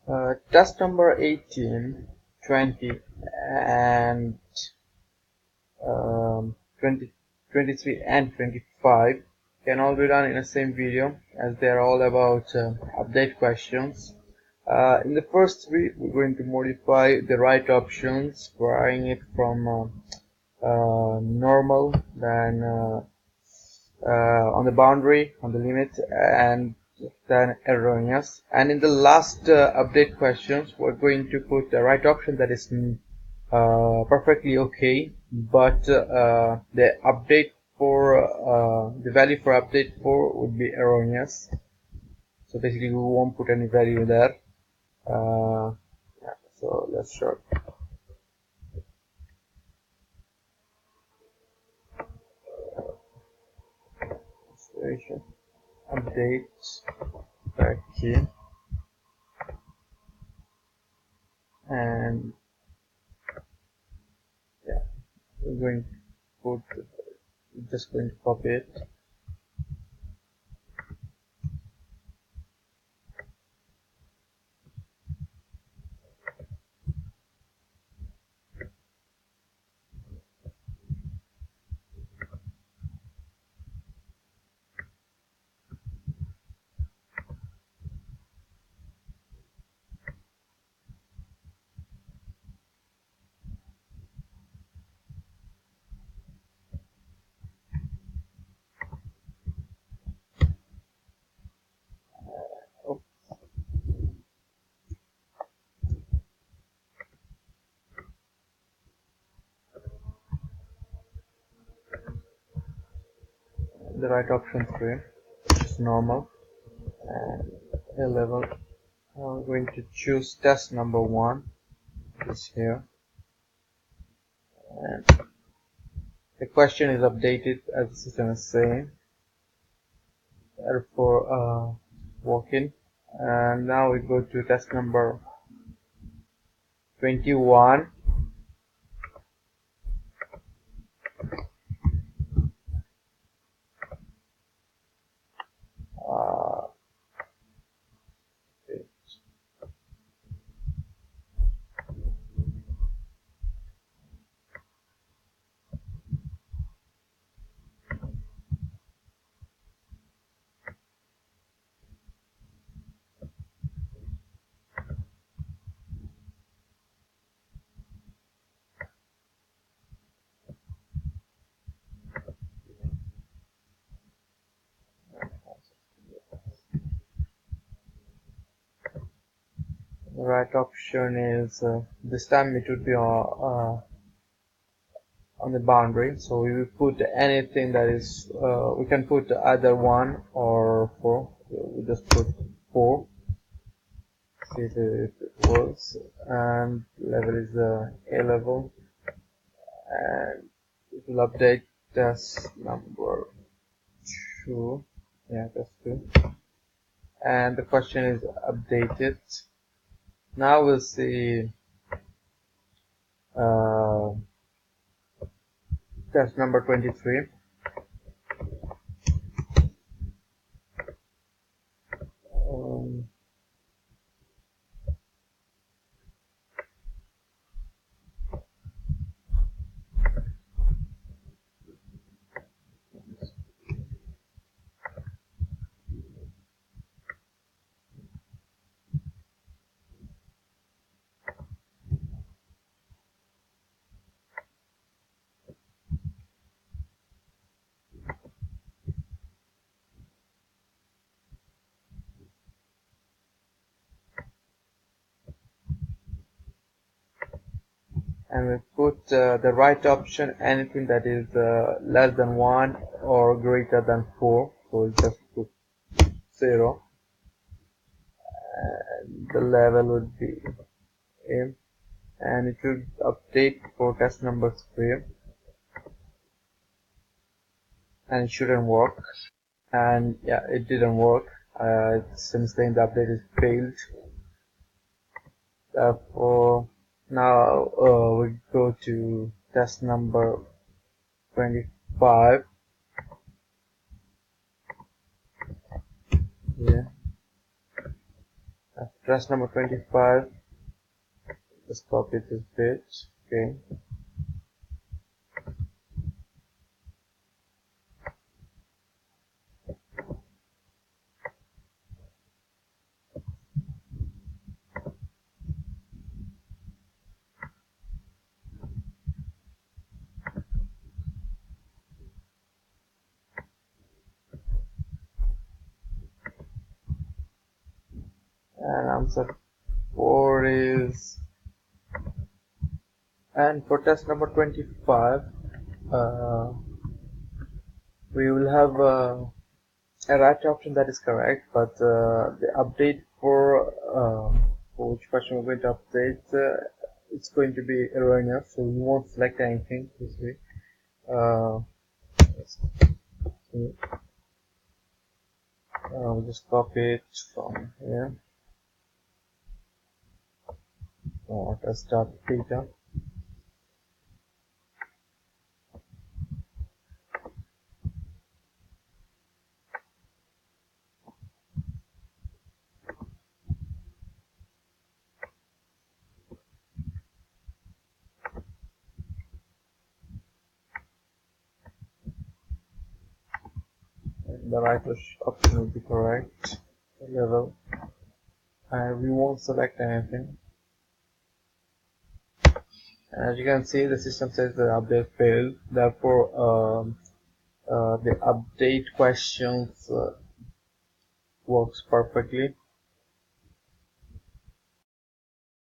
Test number 18, 20, and 20, 23 and 25 can all be done in the same video, as they are all about update questions. In the first three, we're going to modify the right options, varying it from normal, then on the boundary, on the limit, and then erroneous. And in the last update questions, we're going to put the right option, that is perfectly okay, but the update for the value for update 4 would be erroneous. So basically we won't put any value there. Yeah, so let's start. Installation, updates, back key, and yeah, we're going to put, just going to copy it. Oh, the right option 3, which is normal, and A level. I'm going to choose test number 1, is here, and the question is updated as the system is saying, therefore walk-in. And now we go to test number 21. Uh, the right option is this time it would be on the boundary, so we will put anything that is we can put either 1 or 4. We just put 4, see if it works, and level is A level, and it will update test number 2. Yeah, test 2, and the question is updated. Now we'll see test number 23. Um, and we put the right option, anything that is less than 1 or greater than 4, so we'll just put 0, and the level would be A, and it will update for test number 3, and it shouldn't work. And yeah, it didn't work. Since then the update is failed. Therefore now we go to test number 25. Yeah, Task number 25. Just copy this bit. Okay. And answer 4 is, and for test number 25, we will have a right option that is correct, but the update for which question we're going to update, it's going to be erroneous, so we won't select anything this way. Let's see. We'll just copy it from here. Test data. The right option will be correct level, and we won't select anything. And as you can see, the system says the update failed. Therefore, the update questions works perfectly.